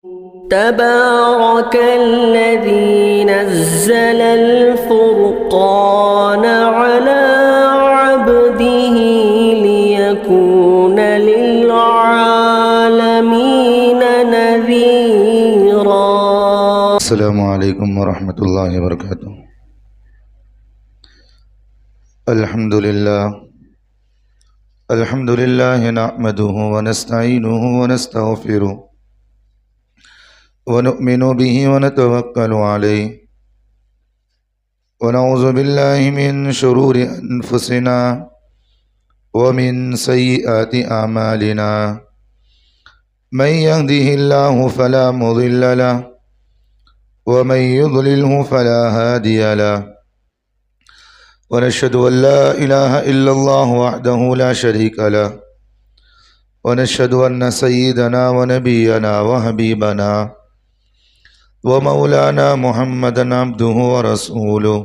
تبارك الذي نزل الفرقان على عبده ليكون للعالمين نذيرا. السلام علیکم ورحمۃ اللہ وبرکاتہ. الحمد للہ نحمده ونستعینه ونستغفره ونؤمن به ونتوکل علیہ ونعوذ باللہ من شرور انفسنا ومن سیئات اعمالنا من يهده الله فلا مضل له ومن يضلله فلا هادي له ونشهد أن لا إله إلا الله وحده لا شريك له ونشهد أن سيدنا ونبينا وحبيبنا ومولانا محمدا عبده ورسوله.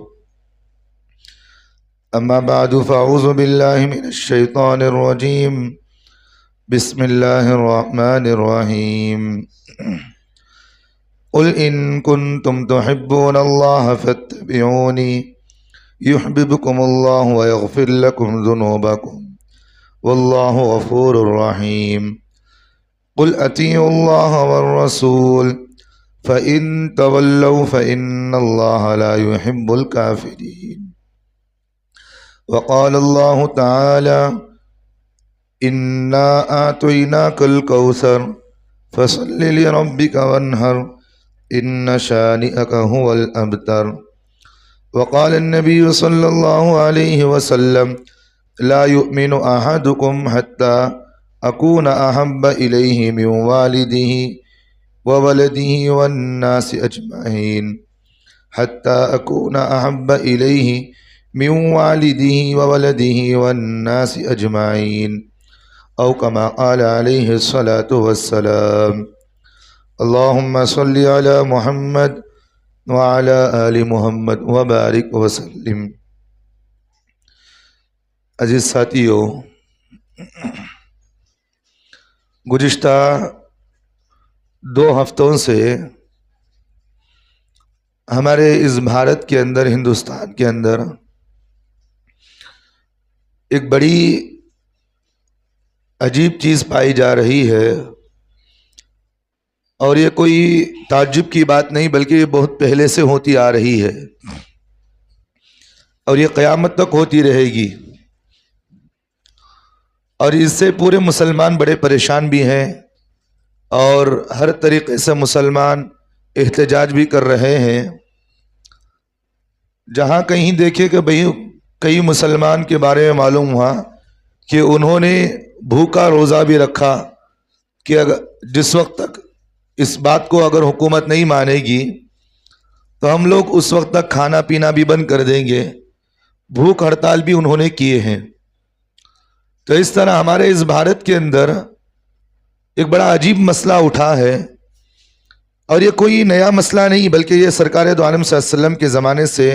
أما بعد فأعوذ بالله من الشيطان الرجيم. بسم الله الرحمن الرحيم. قل إن كنتم تحبون الله فاتبعوني يحببكم الله ويغفر لكم ذنوبكم والله غفور رحيم. قل أطيعوا الله والرسول فإن تولوا فإن الله لا يحب الكافرين. وقال الله تعالى إنا أعطيناك الكوثر فصل لربك وانحر إن شانئك هو الأبتر. وقال النبي صلى الله عليه وسلم لا يؤمن أحدكم حتى أكون أحب إليه من والده وولده والناس أجمعين حتى أكون أحب إليه من والده وولده والناس أجمعين أو كما قال عليه الصلاة والسلام. اللهم صل على محمد وعلى آل محمد وبارک وسلم. عزیز ساتھیو، گزشتہ 2 ہفتوں سے ہمارے اس بھارت کے اندر، ہندوستان کے اندر ایک بڑی عجیب چیز پائی جا رہی ہے، اور یہ کوئی تعجب کی بات نہیں بلکہ یہ بہت پہلے سے ہوتی آ رہی ہے اور یہ قیامت تک ہوتی رہے گی. اور اس سے پورے مسلمان بڑے پریشان بھی ہیں اور ہر طریقے سے مسلمان احتجاج بھی کر رہے ہیں. جہاں کہیں دیکھے کہ بھئی کئی مسلمان کے بارے میں معلوم ہوا کہ انہوں نے بھوکا روزہ بھی رکھا کہ جس وقت تک اس بات کو اگر حکومت نہیں مانے گی تو ہم لوگ اس وقت تک کھانا پینا بھی بند کر دیں گے. بھوک ہڑتال بھی انہوں نے کیے ہیں. تو اس طرح ہمارے اس بھارت کے اندر ایک بڑا عجیب مسئلہ اٹھا ہے، اور یہ کوئی نیا مسئلہ نہیں بلکہ یہ سرکار دو عالم صلی اللہ علیہ وسلم کے زمانے سے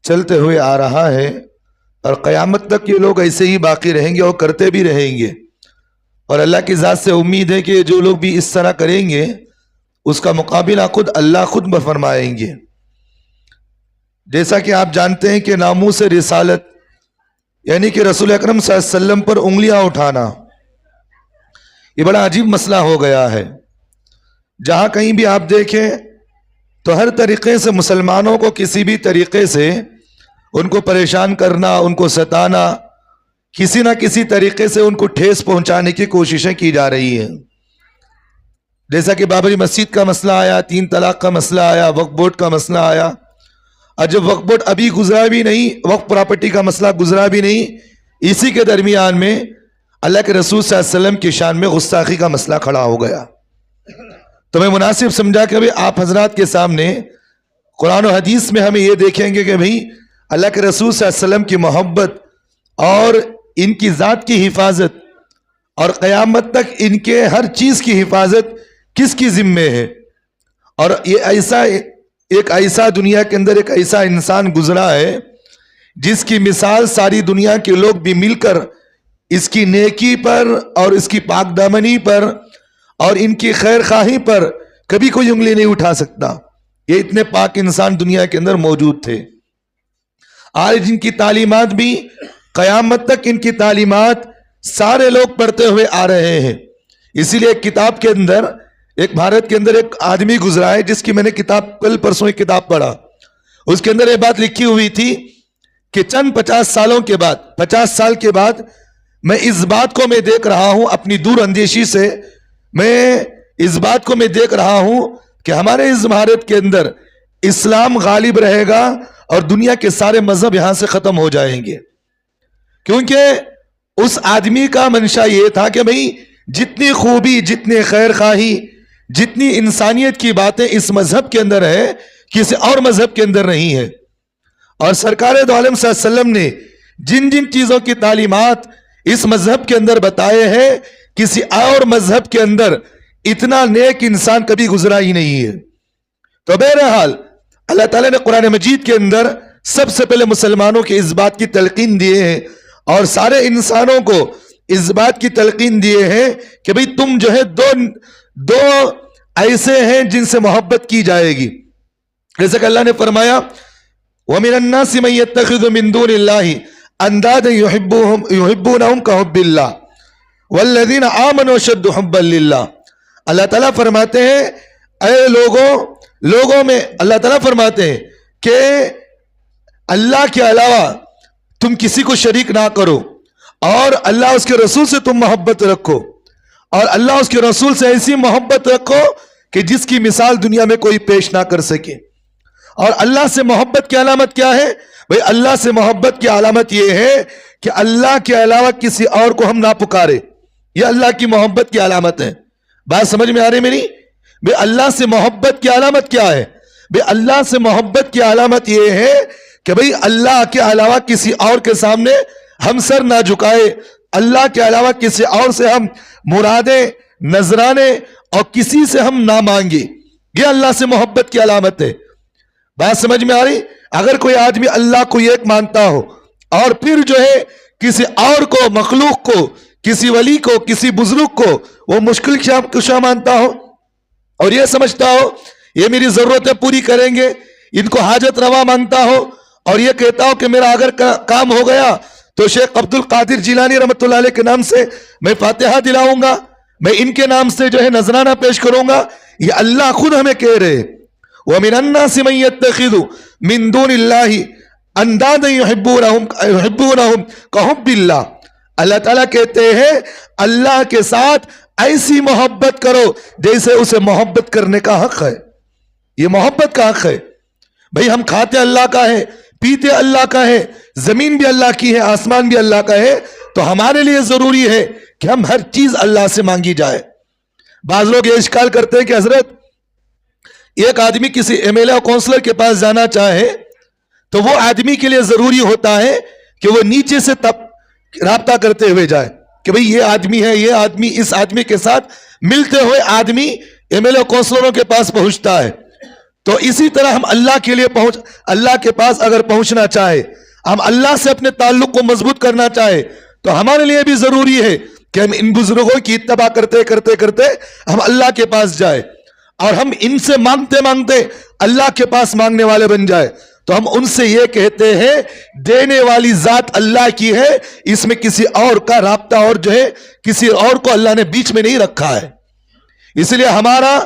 چلتے ہوئے آ رہا ہے، اور قیامت تک یہ لوگ ایسے ہی باقی رہیں گے اور کرتے بھی رہیں گے. اور اللہ کی ذات سے امید ہے کہ جو لوگ بھی اس طرح کریں گے اس کا مقابلہ خود اللہ خود فرمائیں گے. جیسا کہ آپ جانتے ہیں کہ ناموس رسالت یعنی کہ رسول اکرم صلی اللہ علیہ وسلم پر انگلیاں اٹھانا یہ بڑا عجیب مسئلہ ہو گیا ہے. جہاں کہیں بھی آپ دیکھیں تو ہر طریقے سے مسلمانوں کو کسی بھی طریقے سے ان کو پریشان کرنا، ان کو ستانا، کسی نہ کسی طریقے سے ان کو ٹھیس پہنچانے کی کوششیں کی جا رہی ہیں. جیسا کہ بابری مسجد کا مسئلہ آیا، 3 طلاق کا مسئلہ آیا، وقف بورڈ کا مسئلہ آیا، اور جب وقف بورڈ ابھی گزرا بھی نہیں، وقف پراپرٹی کا مسئلہ گزرا بھی نہیں، اسی کے درمیان میں اللہ کے رسول صلی اللہ علیہ وسلم کی شان میں گستاخی کا مسئلہ کھڑا ہو گیا. تو میں مناسب سمجھا کہ آپ حضرات کے سامنے قرآن و حدیث میں ہمیں یہ دیکھیں گے کہ بھئی اللہ کے رسول صلی اللہ علیہ وسلم کی محبت اور ان کی ذات کی حفاظت اور قیامت تک ان کے ہر چیز کی حفاظت کس کی ذمہ ہے. اور یہ ایک ایسا دنیا کے اندر ایک ایسا انسان گزرا ہے جس کی مثال ساری دنیا کے لوگ بھی مل کر اس کی نیکی پر اور اس کی پاک دامنی پر اور ان کی خیر خواہی پر کبھی کوئی انگلی نہیں اٹھا سکتا. یہ اتنے پاک انسان دنیا کے اندر موجود تھے. آج ان کی تعلیمات بھی قیامت تک ان کی تعلیمات سارے لوگ پڑھتے ہوئے آ رہے ہیں. اسی لیے ایک کتاب کے اندر ایک بھارت کے اندر ایک آدمی گزرا ہے جس کی میں نے کتاب کل پرسوں ایک کتاب پڑھا. اس کے اندر یہ بات لکھی ہوئی تھی کہ چند 50 سال کے بعد میں اس بات کو میں دیکھ رہا ہوں اپنی دور اندیشی سے، میں اس بات کو میں دیکھ رہا ہوں کہ ہمارے اس بھارت کے اندر اسلام غالب رہے گا اور دنیا کے سارے مذہب یہاں سے ختم ہو جائیں گے. کیونکہ اس آدمی کا منشا یہ تھا کہ بھئی جتنی خوبی، جتنی خیر خواہی، جتنی انسانیت کی باتیں اس مذہب کے اندر ہے کسی اور مذہب کے اندر نہیں ہے. اور سرکار دو عالم صلی اللہ علیہ وسلم نے جن جن چیزوں کی تعلیمات اس مذہب کے اندر بتائے ہیں کسی اور مذہب کے اندر اتنا نیک انسان کبھی گزرا ہی نہیں ہے. تو بہرحال اللہ تعالیٰ نے قرآن مجید کے اندر سب سے پہلے مسلمانوں کے اس بات کی تلقین دیے ہیں اور سارے انسانوں کو اس بات کی تلقین دیے ہیں کہ بھئی تم جو ہے دو ایسے ہیں جن سے محبت کی جائے گی. جیسے کہ اللہ نے فرمایا وَمِنَ النَّاسِ مَن يَتَّخِذُ مِن دُونِ اللَّهِ أَندَادًا يُحِبُّونَهُمْ كَحُبِّ اللَّهِ وَالَّذِينَ آمَنُوا أَشَدُّ حُبًّا لِلَّهِ. اللہ تعالیٰ فرماتے ہیں اے لوگوں میں اللہ تعالیٰ فرماتے ہیں کہ اللہ کے علاوہ تم کسی کو شریک نہ کرو اور اللہ اس کے رسول سے تم محبت رکھو اور اللہ اس کے رسول سے ایسی محبت رکھو کہ جس کی مثال دنیا میں کوئی پیش نہ کر سکے. اور اللہ سے محبت کی علامت کیا ہے؟ بھئی اللہ سے محبت کی علامت یہ ہے کہ اللہ کے علاوہ کسی اور کو ہم نہ پکارے. یہ اللہ کی محبت کی علامت ہے. بات سمجھ میں آ رہی میری؟ بھئی اللہ سے محبت کی علامت کیا ہے؟ بھئی اللہ سے محبت کی علامت یہ ہے کہ بھئی اللہ کے علاوہ کسی اور کے سامنے ہم سر نہ جھکائے، اللہ کے علاوہ کسی اور سے ہم مرادیں، نذرانے اور کسی سے ہم نہ مانگے. یہ اللہ سے محبت کی علامت ہے. بات سمجھ میں آ رہی؟ اگر کوئی آدمی اللہ کو ایک مانتا ہو اور پھر جو ہے کسی اور کو، مخلوق کو، کسی ولی کو، کسی بزرگ کو وہ مشکل کشا مانتا ہو اور یہ سمجھتا ہو یہ میری ضرورتیں پوری کریں گے، ان کو حاجت روا مانتا ہو اور یہ کہتا ہو کہ میرا اگر کام ہو گیا تو شیخ عبد القادر جیلانی رحمۃ اللہ علیہ کے نام سے میں فاتحہ دلاؤں گا، میں ان کے نام سے جو ہے نذرانہ پیش کروں گا. یہ اللہ خود ہمیں کہہ رہے وَمِنَ النَّاسِ مَن يَتَّخِذُ مِن دُونِ اللَّهِ أَندَادًا يُحِبُّونَهُمْ كَحُبِّ اللَّهِ. اللہ تعالیٰ کہتے ہیں اللہ کے ساتھ ایسی محبت کرو جیسے اسے محبت کرنے کا حق ہے. یہ محبت کا حق ہے. بھئی ہم کھاتے اللہ کا ہے، پیتے اللہ کا ہے، زمین بھی اللہ کی ہے، آسمان بھی اللہ کا ہے، تو ہمارے لیے ضروری ہے کہ ہم ہر چیز اللہ سے مانگی جائے. بعض لوگ یہ اشکال کرتے ہیں کہ حضرت ایک آدمی کسی ایم ایل اے کونسلر کے پاس جانا چاہے تو وہ آدمی کے لیے ضروری ہوتا ہے کہ وہ نیچے سے رابطہ کرتے ہوئے جائے کہ بھئی یہ آدمی ہے، یہ آدمی اس آدمی کے ساتھ ملتے ہوئے آدمی ایم ایل اے کونسلروں کے پاس پہنچتا ہے. تو اسی طرح ہم اللہ کے لیے اللہ کے پاس اگر پہنچنا چاہے، ہم اللہ سے اپنے تعلق کو مضبوط کرنا چاہے تو ہمارے لیے بھی ضروری ہے کہ ہم ان بزرگوں کی اتباع کرتے کرتے کرتے ہم اللہ کے پاس جائے اور ہم ان سے مانگتے مانگتے اللہ کے پاس مانگنے والے بن جائے. تو ہم ان سے یہ کہتے ہیں دینے والی ذات اللہ کی ہے، اس میں کسی اور کا رابطہ اور جو ہے کسی اور کو اللہ نے بیچ میں نہیں رکھا ہے. اس لیے ہمارا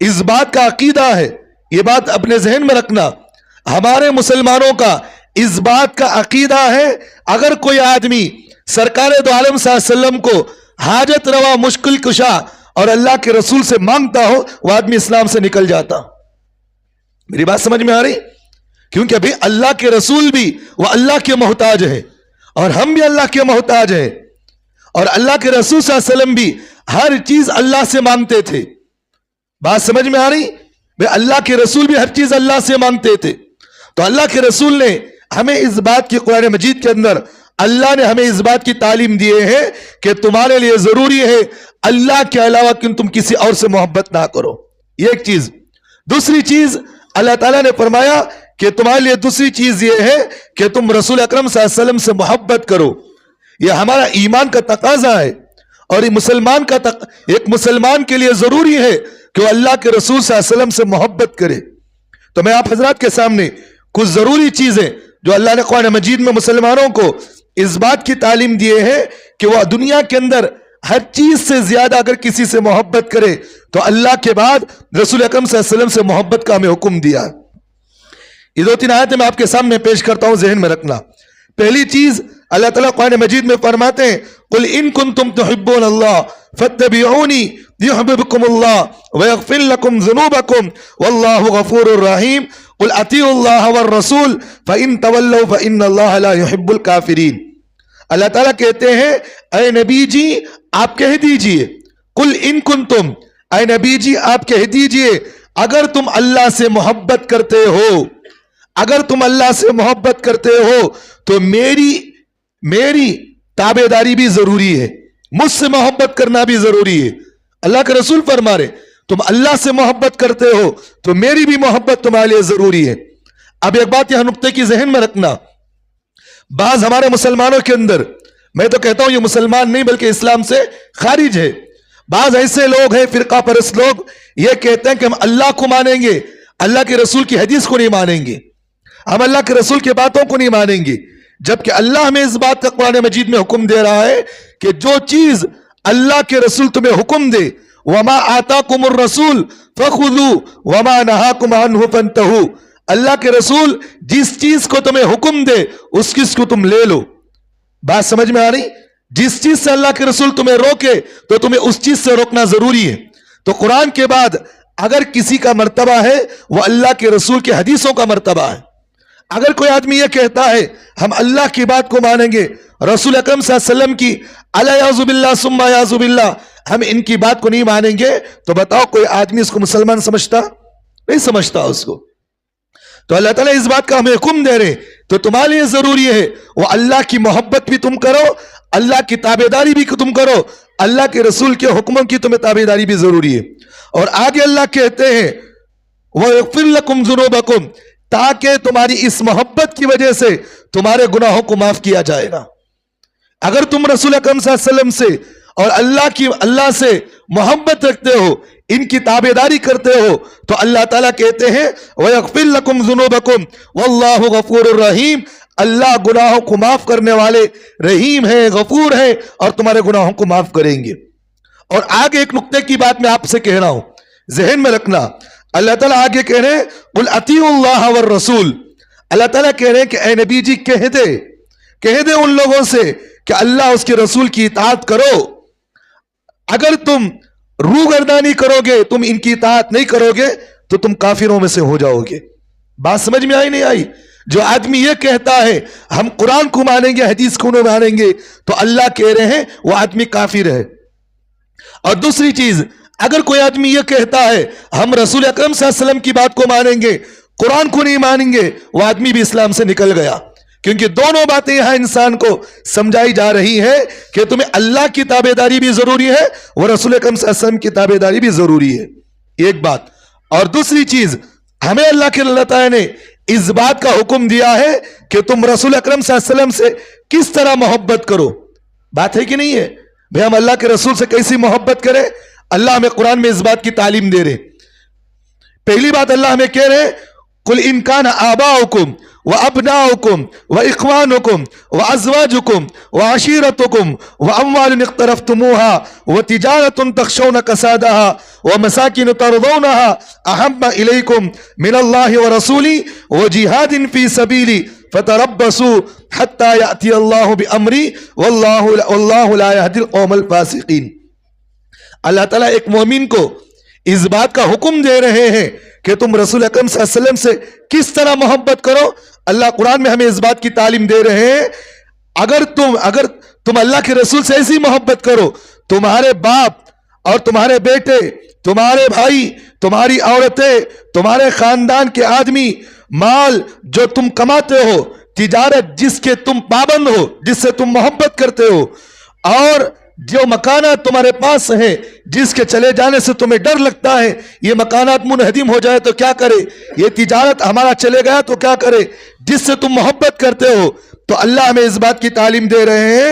اس بات کا عقیدہ ہے، یہ بات اپنے ذہن میں رکھنا، ہمارے مسلمانوں کا اس بات کا عقیدہ ہے اگر کوئی آدمی سرکار دو عالم صلی اللہ علیہ وسلم کو حاجت روا، مشکل کشا اور اللہ کے رسول سے مانگتا ہو وہ آدمی اسلام سے نکل جاتا. میری بات سمجھ میں آ رہی؟ کیونکہ ابھی اللہ کے رسول بھی وہ اللہ کے محتاج ہے اور ہم بھی اللہ کے محتاج ہیں اور اللہ کے رسول صلی اللہ علیہ وسلم بھی ہر چیز اللہ سے مانگتے تھے. بات سمجھ میں آ رہی؟ اللہ کے رسول بھی ہر چیز اللہ سے مانگتے تھے. تو اللہ کے رسول نے ہمیں اس بات کی قرآن مجید کے اندر اللہ نے ہمیں اس بات کی تعلیم دیے ہیں کہ تمہارے لیے ضروری ہے اللہ کے علاوہ کہ تم کسی اور سے محبت نہ کرو. یہ ایک چیز. دوسری چیز اللہ تعالیٰ نے فرمایا کہ تمہارے لیے دوسری چیز یہ ہے کہ تم رسول اکرم صلی اللہ علیہ وسلم سے محبت کرو. یہ ہمارا ایمان کا تقاضا ہے اور ایک مسلمان کے لیے ضروری ہے کہ وہ اللہ کے رسول صلی اللہ علیہ وسلم سے محبت کرے. تو میں آپ حضرات کے سامنے کچھ ضروری چیزیں جو اللہ نے قرآن مجید میں مسلمانوں کو اس بات کی تعلیم دیے ہیں کہ وہ دنیا کے اندر ہر چیز سے زیادہ اگر کسی سے محبت کرے تو اللہ کے بعد رسول اکرم صلی اللہ علیہ وسلم سے محبت کا ہمیں حکم دیا. یہ 2-3 آیتیں میں آپ کے سامنے پیش کرتا ہوں, ذہن میں رکھنا. پہلی چیز اللہ تعالیٰ قرآن مجید میں فرماتے ہیں قل ان کنتم تحبون اللہ فاتبعونی یحببکم اللہ ویغفر لکم ذنوبکم واللہ غفور الرحیم قل اطیعوا اللہ والرسول فان تولوا فان اللہ لا يحب الکافرین. اللہ تعالیٰ کہتے ہیں اے نبی جی آپ کہہ دیجئے, قل ان کنتم, اے نبی جی آپ کہہ دیجئے اگر تم اللہ سے محبت کرتے ہو, اگر تم اللہ سے محبت کرتے ہو تو میری تابعداری بھی ضروری ہے, مجھ سے محبت کرنا بھی ضروری ہے. اللہ کے رسول فرما رہے تم اللہ سے محبت کرتے ہو تو میری بھی محبت تمہارے لیے ضروری ہے. اب ایک بات یہاں نقطے کی ذہن میں رکھنا, بعض ہمارے مسلمانوں کے اندر, میں تو کہتا ہوں یہ مسلمان نہیں بلکہ اسلام سے خارج ہے, بعض ایسے لوگ ہیں فرقہ پرست لوگ, یہ کہتے ہیں کہ ہم اللہ کو مانیں گے, اللہ کے رسول کی حدیث کو نہیں مانیں گے, ہم اللہ کے رسول کی باتوں کو نہیں مانیں گے, جبکہ اللہ ہمیں اس بات کا قرآن مجید میں حکم دے رہا ہے کہ جو چیز اللہ کے رسول تمہیں حکم دے وما آتاکم الرسول فخذوا وما نہاکم عنہ فانتہوا, اللہ کے رسول جس چیز کو تمہیں حکم دے اس چیز کو تم لے لو. بات سمجھ میں آ رہی؟ جس چیز سے اللہ کے رسول تمہیں روکے تو تمہیں اس چیز سے روکنا ضروری ہے. تو قرآن کے بعد اگر کسی کا مرتبہ ہے وہ اللہ کے رسول کی حدیثوں کا مرتبہ ہے. اگر کوئی آدمی یہ کہتا ہے ہم اللہ کی بات کو مانیں گے, رسول اکرم صلی اللہ علیہ وسلم کی الیاذ باللہ ثم اعوذ باللہ ہم ان کی بات کو نہیں مانیں گے, تو بتاؤ کوئی آدمی اس کو مسلمان سمجھتا؟ نہیں سمجھتا اس کو. تو اللہ تعالیٰ اس بات کا ہمیں حکم دے رہے تو تمہارے لیے ضروری ہے وہ اللہ کی محبت بھی تم کرو, اللہ کی تابعداری بھی تم کرو, اللہ کے رسول کے حکموں کی تمہیں تابعداری بھی ضروری ہے. اور آگے اللہ کہتے ہیں وَيَغْفِرْ لَكُمْ ذُنُوبَكُمْ, تاکہ تمہاری اس محبت کی وجہ سے تمہارے گناہوں کو معاف کیا جائے گا. اگر تم رسول اکرم صلی اللہ علیہ وسلم سے اور اللہ سے محبت رکھتے ہو, ان کی تابعداری کرتے ہو, تو اللہ تعالیٰ کہتے ہیں وَيَغْفِرْ لَكُمْ ذُنُوبَكُمْ وَاللَّهُ غَفُورٌ رَحِيمٌ, اللہ گناہوں کو معاف کرنے والے رحیم ہیں, غفور ہیں, اور تمہارے گناہوں کو معاف کریں گے. اور آگے ایک نقطے کی بات میں آپ سے کہہ رہا ہوں, ذہن میں رکھنا. اللہ تعالیٰ آگے کہہ رہے ہیں قُلْ اطیعوا اللَّهَ وَالرَّسُولَ, اللہ تعالیٰ کہہ رہے ہیں کہ اے نبی جی کہہ دے ان لوگوں سے کہ اللہ اس کے رسول کی اطاعت کرو. اگر تم روگردانی کرو گے, تم ان کی اطاعت نہیں کرو گے تو تم کافروں میں سے ہو جاؤ گے. بات سمجھ میں آئی نہیں آئی؟ جو آدمی یہ کہتا ہے ہم قرآن کو مانیں گے حدیث کو نہیں مانیں گے تو اللہ کہہ رہے ہیں وہ آدمی کافر ہے. اور دوسری چیز, اگر کوئی آدمی یہ کہتا ہے ہم رسول اکرم صلی اللہ علیہ وسلم کی بات کو مانیں گے قرآن کو نہیں مانیں گے, وہ آدمی بھی اسلام سے نکل گیا. کیونکہ دونوں باتیں یہاں انسان کو سمجھائی جا رہی ہے کہ تمہیں اللہ کی تابعداری بھی ضروری ہے, وہ رسول اکرم صلی اللہ علیہ وسلم کی تابعداری بھی ضروری ہے. ایک بات. اور دوسری چیز, ہمیں اللہ تعالیٰ نے اس بات کا حکم دیا ہے کہ تم رسول اکرم صلی اللہ علیہ وسلم سے کس طرح محبت کرو. بات ہے کہ نہیں ہے بھئی؟ ہم اللہ کے رسول سے کیسی محبت کریں؟ اللہ ہمیں قرآن میں اس بات کی تعلیم دے رہے. پہلی بات اللہ ہمیں کہہ رہے قُلْ إِنْ كَانَ آبَاؤُكُمْ وَأَبْنَاؤُكُمْ وَإِخْوَانُكُمْ وَأَزْوَاجُكُمْ وَعَشِيرَتُكُمْ وَأَمْوَالٌ اقْتَرَفْتُمُوهَا وَتِجَارَةٌ تَخْشَوْنَ كَسَادَهَا وَمَسَاكِنُ تَرْضَوْنَهَا أَحَبَّ إِلَيْكُمْ مِنَ اللَّهِ وَرَسُولِهِ وَجِهَادٍ فِي سَبِيلِهِ فَتَرَبَّصُوا حَتَّى يَأْتِيَ اللَّهُ بِأَمْرِهِ وَاللَّهُ لَا يَهْدِي الْقَوْمَ الْفَاسِقِينَ. اللہ تعالیٰ ایک مومن کو اس بات کا حکم دے رہے ہیں کہ تم رسول اکرم صلی اللہ علیہ وسلم سے کس طرح محبت کرو. اللہ قرآن میں ہمیں اس بات کی تعلیم دے رہے ہیں اگر تم اللہ کے رسول سے ایسی محبت کرو, تمہارے باپ اور تمہارے بیٹے, تمہارے بھائی, تمہاری عورتیں, تمہارے خاندان کے آدمی, مال جو تم کماتے ہو, تجارت جس کے تم پابند ہو, جس سے تم محبت کرتے ہو, اور جو مکانات تمہارے پاس ہیں جس کے چلے جانے سے تمہیں ڈر لگتا ہے یہ مکانات منہدم ہو جائے تو کیا کرے, یہ تجارت ہمارا چلے گیا تو کیا کرے, جس سے تم محبت کرتے ہو, تو اللہ ہمیں اس بات کی تعلیم دے رہے ہیں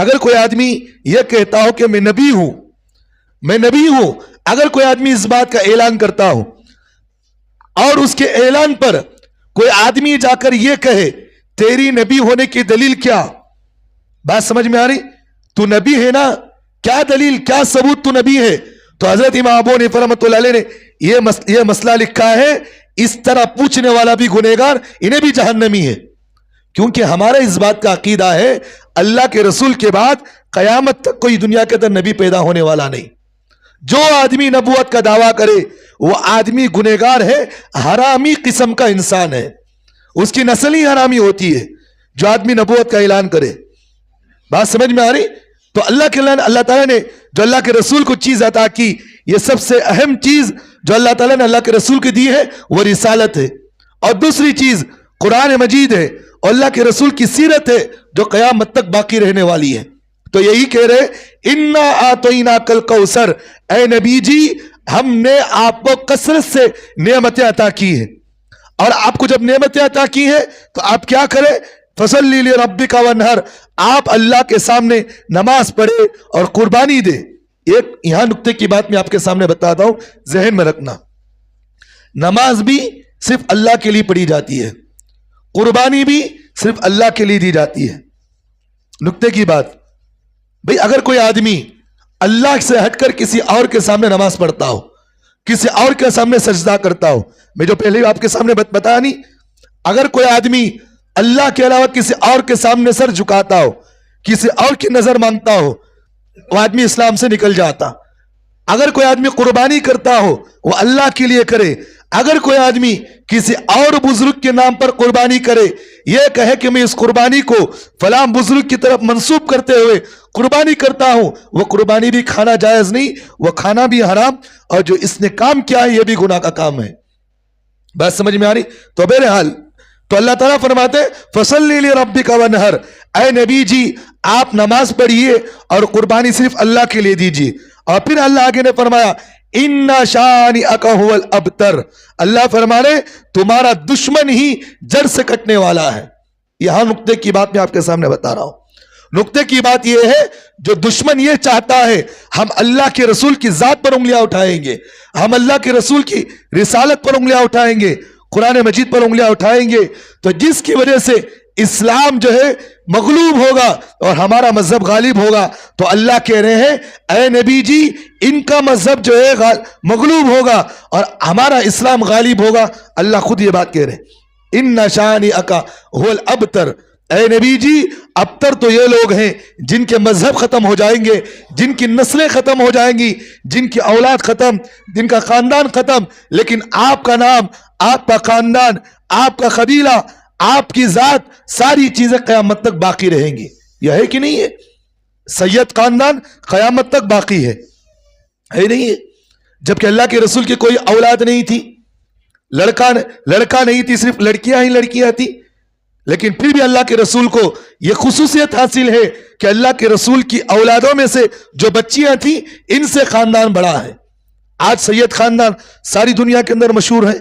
اگر کوئی آدمی یہ کہتا ہو کہ میں نبی ہوں، اگر کوئی آدمی اس بات کا اعلان کرتا ہو اور اس کے اعلان پر کوئی آدمی جا کر یہ کہے تیری نبی ہونے کی دلیل کیا؟ بات سمجھ میں آ رہی؟ تو نبی ہے نا، کیا دلیل، کیا ثبوت تو نبی ہے؟ تو حضرت امام ابو حنیفہ رحمۃ اللہ علیہ نے یہ مسئلہ لکھا ہے، اس طرح پوچھنے والا بھی گنہگار، انہیں بھی جہنمی ہے، کیونکہ ہمارا اس بات کا عقیدہ ہے اللہ کے رسول کے بعد قیامت تک کوئی دنیا کے اندر نبی پیدا ہونے والا نہیں۔ جو آدمی نبوت کا دعویٰ کرے وہ آدمی گنہگار ہے، حرامی قسم کا انسان ہے، اس کی نسل ہی حرامی ہوتی ہے جو آدمی نبوت کا اعلان کرے۔ بات سمجھ میں آ رہی؟ تو اللہ تعالیٰ نے جو اللہ کے رسول کو چیز عطا کی، یہ سب سے اہم چیز جو اللہ تعالیٰ نے اللہ کے رسول کی دی ہے وہ رسالت ہے، اور دوسری چیز قرآن مجید ہے اور اللہ کے رسول کی سیرت ہے جو قیامت تک باقی رہنے والی ہے۔ تو یہی کہہ رہے انا اعطیناک الکوثر، اے نبی جی ہم نے آپ کو کثرت سے نعمتیں عطا کی ہیں، اور آپ کو جب نعمتیں عطا کی ہیں تو آپ کیا کریں؟ فصلی لربک وانحر، آپ اللہ کے سامنے نماز پڑھے اور قربانی دے۔ ایک یہاں نقطے کی بات میں آپ کے سامنے بتاتا ہوں، ذہن میں رکھنا، نماز بھی صرف اللہ کے لیے پڑھی جاتی ہے، قربانی بھی صرف اللہ کے لیے دی جاتی ہے۔ نقطے کی بات بھئی، اگر کوئی آدمی اللہ سے ہٹ کر کسی اور کے سامنے نماز پڑھتا ہو، کسی اور کے سامنے سجدہ کرتا ہو، میں جو پہلے آپ کے سامنے بتایا نہیں، اگر کوئی آدمی اللہ کے علاوہ کسی اور کے سامنے سر جھکاتا ہو، کسی اور کی نظر مانگتا ہو، وہ آدمی اسلام سے نکل جاتا۔ اگر کوئی آدمی قربانی کرتا ہو وہ اللہ کے لیے کرے، اگر کوئی آدمی کسی اور بزرگ کے نام پر قربانی کرے، یہ کہے کہ میں اس قربانی کو فلاں بزرگ کی طرف منسوب کرتے ہوئے قربانی کرتا ہوں، وہ قربانی بھی کھانا جائز نہیں، وہ کھانا بھی حرام، اور جو اس نے کام کیا ہے یہ بھی گناہ کا کام ہے۔ بات سمجھ میں آ رہی؟ تو بہرحال تو اللہ تعالیٰ فرماتے فصلی لربک وانحر، اے نبی جی آپ نماز پڑھیے اور قربانی صرف اللہ کے لیے دیجیے۔ اور پھر اللہ آگے نے فرمایا ان شانئک ھو الابتر، اللہ فرما رہے تمہارا دشمن ہی جڑ سے کٹنے والا ہے۔ یہاں نقطے کی بات میں آپ کے سامنے بتا رہا ہوں، نقطے کی بات یہ ہے جو دشمن یہ چاہتا ہے ہم اللہ کے رسول کی ذات پر انگلیاں اٹھائیں گے، ہم اللہ کے رسول کی رسالت پر انگلیاں اٹھائیں گے، قرآن مجید پر انگلیاں اٹھائیں گے، تو جس کی وجہ سے اسلام جو ہے مغلوب ہوگا اور ہمارا مذہب غالب ہوگا، تو اللہ کہہ رہے ہیں اے نبی جی ان کا مذہب جو ہے مغلوب ہوگا اور ہمارا اسلام غالب ہوگا۔ اللہ خود یہ بات کہہ رہے ہیں ان شانئک ھو الابتر، اے نبی جی ابتر تو یہ لوگ ہیں جن کے مذہب ختم ہو جائیں گے، جن کی نسلیں ختم ہو جائیں گی، جن کی اولاد ختم، جن کا خاندان ختم، لیکن آپ کا نام، آپ کا خاندان، آپ کا قبیلہ، آپ کی ذات، ساری چیزیں قیامت تک باقی رہیں گی۔ یہ ہے کہ نہیں ہے؟ سید خاندان قیامت تک باقی ہے نہیں ہے؟ جبکہ اللہ کے رسول کی کوئی اولاد نہیں تھی، لڑکا نہیں تھی، صرف لڑکیاں ہی لڑکیاں تھی، لیکن پھر بھی اللہ کے رسول کو یہ خصوصیت حاصل ہے کہ اللہ کے رسول کی اولادوں میں سے جو بچیاں تھیں ان سے خاندان بڑا ہے۔ آج سید خاندان ساری دنیا کے اندر مشہور ہے،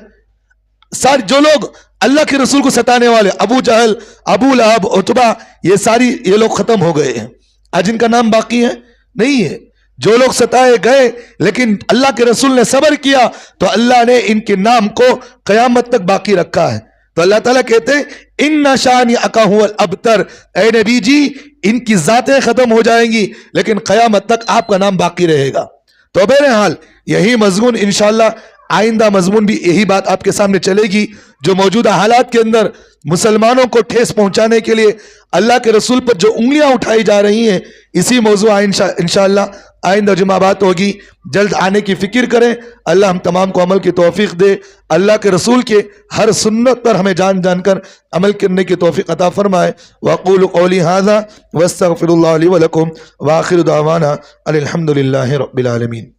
سارے جو لوگ اللہ کے رسول کو ستانے والے، ابو جہل، ابو لہب، عتبہ، یہ لوگ ختم ہو گئے ہیں، آج ان کا نام باقی ہے نہیں ہے۔ جو لوگ ستائے گئے لیکن اللہ کے رسول نے صبر کیا تو اللہ نے ان کے نام کو قیامت تک باقی رکھا ہے۔ تو اللہ تعالیٰ کہتے ہیں ان شانئک ھو الابتر، اے نبی جی ان کی ذاتیں ختم ہو جائیں گی لیکن قیامت تک آپ کا نام باقی رہے گا۔ تو بہرحال یہی مضمون انشاءاللہ آئندہ مضمون بھی یہی بات آپ کے سامنے چلے گی، جو موجودہ حالات کے اندر مسلمانوں کو ٹھیس پہنچانے کے لیے اللہ کے رسول پر جو انگلیاں اٹھائی جا رہی ہیں، اسی موضوع انشاءاللہ آئندہ جمعہ بات ہوگی، جلد آنے کی فکر کریں۔ اللہ ہم تمام کو عمل کی توفیق دے، اللہ کے رسول کے ہر سنت پر ہمیں جان جان کر عمل کرنے کی توفیق عطا فرمائے۔ وَأَقُولُ قَوْلِي هَذَا وَأَسْتَغْفِرُ اللَّهَ لِي وَلَكُمْ وَآخِرُ دَعْوَانَا أَنِ الْحَمْدُ لِلَّهِ رَبِّ الْعَالَمِينَ۔